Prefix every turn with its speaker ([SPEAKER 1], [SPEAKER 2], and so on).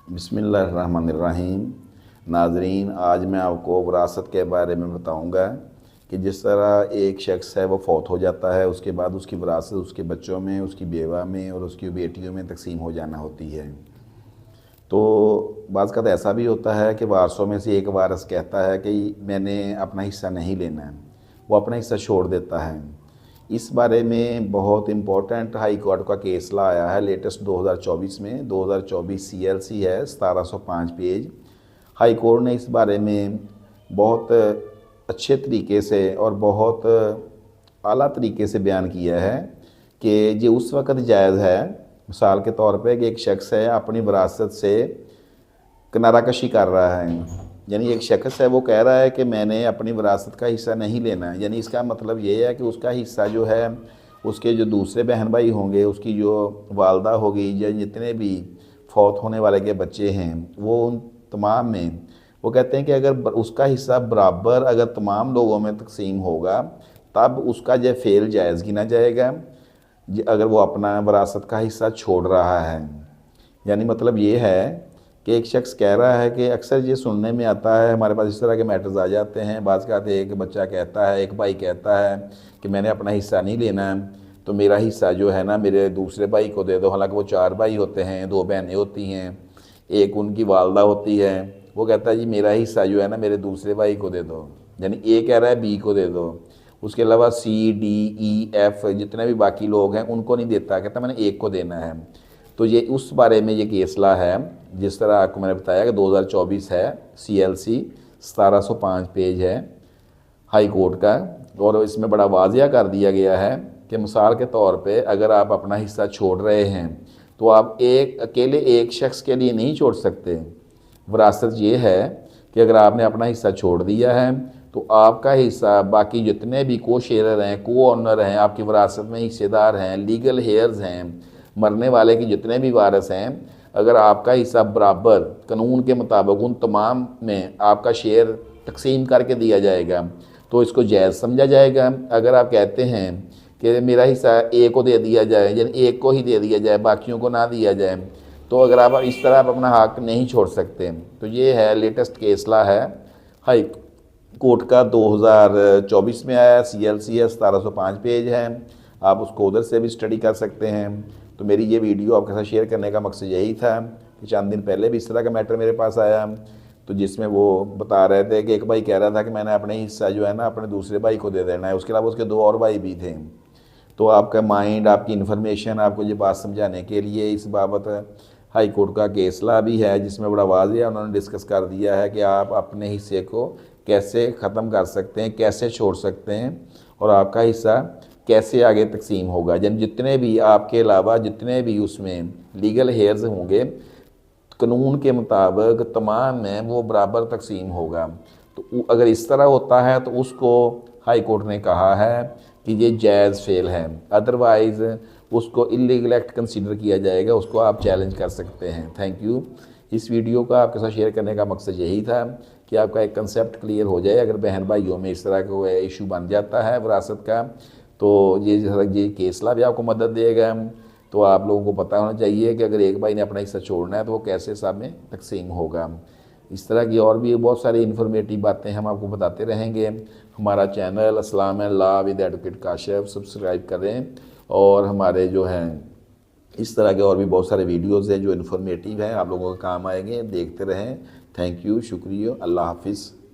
[SPEAKER 1] बिस्मिल्लाहिर्रहमानिर्रहीम। नाज़रीन, आज मैं आपको विरासत के बारे में बताऊंगा कि जिस तरह एक शख्स है वो फौत हो जाता है, उसके बाद उसकी विरासत उसके बच्चों में, उसकी बेवा में और उसकी बेटियों में तकसीम हो जाना होती है। तो बाज़ का ऐसा भी होता है कि वारसों में से एक वारस कहता है कि मैंने अपना हिस्सा नहीं लेना है, वो अपना हिस्सा छोड़ देता है। इस बारे में बहुत इम्पोर्टेंट हाई कोर्ट का केसला आया है लेटेस्ट 2024 में। 2024 CLC है 1705 पेज। हाई कोर्ट ने इस बारे में बहुत अच्छे तरीके से और बहुत आला तरीके से बयान किया है कि ये उस वक़्त जायज़ है, मिसाल के तौर पे, कि एक शख्स है अपनी विरासत से किनारा कशी कर रहा है, यानी एक शख्स है वो कह रहा है कि मैंने अपनी विरासत का हिस्सा नहीं लेना है। यानी इसका मतलब ये है कि उसका हिस्सा जो है, उसके जो दूसरे बहन भाई होंगे, उसकी जो वालदा होगी या जितने भी फौत होने वाले के बच्चे हैं, वो उन तमाम में वो कहते हैं कि अगर उसका हिस्सा बराबर अगर तमाम लोगों में तकसीम होगा तब उसका जो फेल जायज़ गिना जाएगा अगर वो अपना विरासत का हिस्सा छोड़ रहा है। यानी मतलब ये है कि एक शख्स कह रहा है कि अक्सर ये सुनने में आता है, हमारे पास इस तरह के मैटर्स आ जाते हैं। बाज़ का एक बच्चा कहता है, एक भाई कहता है कि मैंने अपना हिस्सा नहीं लेना है, तो मेरा हिस्सा जो है ना मेरे दूसरे भाई को दे दो। हालांकि वो 4 भाई होते हैं, 2 बहनें होती हैं, एक उनकी वालदा होती है। वो कहता है जी मेरा हिस्सा जो है ना मेरे दूसरे भाई को दे दो। यानी ए कह रहा है बी को दे दो। उसके अलावा C, D, E, F जितने भी बाकी लोग हैं उनको नहीं देता, कहता मैंने एक को देना है। तो ये उस बारे में ये केसला है, जिस तरह आपको मैंने बताया कि 2024 है, CLC 1705 पेज है हाई कोर्ट का। और इसमें बड़ा वाजिया कर दिया गया है कि मिसाल के तौर पे अगर आप अपना हिस्सा छोड़ रहे हैं तो आप एक अकेले एक शख्स के लिए नहीं छोड़ सकते। विरासत ये है कि अगर आपने अपना हिस्सा छोड़ दिया है तो आपका हिस्सा बाकी जितने भी को शेयर हैं, को ऑनर हैं, आपकी विरासत में हिस्सेदार हैं, लीगल हेयर्स हैं, मरने वाले के जितने भी वारिस हैं, अगर आपका हिस्सा बराबर कानून के मुताबिक उन तमाम में आपका शेयर तकसीम करके दिया जाएगा तो इसको जायज़ समझा जाएगा। अगर आप कहते हैं कि मेरा हिस्सा ए को दे दिया जाए, यानी एक को ही दे दिया जाए, बाकियों को ना दिया जाए, तो अगर आप इस तरह आप अपना हक नहीं छोड़ सकते। तो ये है लेटेस्ट केसला है हाई कोर्ट का, 2024 में आया, CLC है 1705 पेज है। आप उसको उधर से भी स्टडी कर सकते हैं। तो मेरी ये वीडियो आपके साथ शेयर करने का मकसद यही था कि चंद दिन पहले भी इस तरह का मैटर मेरे पास आया, तो जिसमें वो बता रहे थे कि एक भाई कह रहा था कि मैंने अपने हिस्सा जो है ना अपने दूसरे भाई को दे देना है। उसके अलावा उसके 2 और भाई भी थे। तो आपका माइंड, आपकी इन्फॉर्मेशन, आपको ये बात समझाने के लिए इस बाबत हाई कोर्ट का केसला भी है, जिसमें बड़ा वाज़िया उन्होंने डिस्कस कर दिया है कि आप अपने हिस्से को कैसे ख़त्म कर सकते हैं, कैसे छोड़ सकते हैं और आपका हिस्सा कैसे आगे तकसीम होगा। जब जितने भी आपके अलावा जितने भी उसमें लीगल हेयर्स होंगे, कानून के मुताबिक तमाम में वो बराबर तकसीम होगा। तो अगर इस तरह होता है तो उसको हाई कोर्ट ने कहा है कि ये जायज़ फेल है, अदरवाइज़ उसको इलीगल एक्ट कंसीडर किया जाएगा, उसको आप चैलेंज कर सकते हैं। Thank you. इस वीडियो का आपके साथ शेयर करने का मकसद यही था कि आपका एक कंसेप्ट क्लियर हो जाए। अगर बहन भाइयों में इस तरह का इशू बन जाता है विरासत का, तो ये केसला भी आपको मदद देगा। तो आप लोगों को पता होना चाहिए कि अगर एक भाई ने अपना हिस्सा छोड़ना है तो वो कैसे सब में तकसीम होगा। इस तरह की और भी बहुत सारी इन्फॉर्मेटिव बातें हम आपको बताते रहेंगे। हमारा चैनल अस्सलाम law with advocate Kashif subscribe करें, और हमारे जो हैं इस तरह के और भी बहुत सारे वीडियोज़ हैं जो इन्फॉर्मेटिव हैं, आप लोगों को काम आएंगे, देखते रहें। थैंक यू, शुक्रिया, अल्लाह हाफिज़।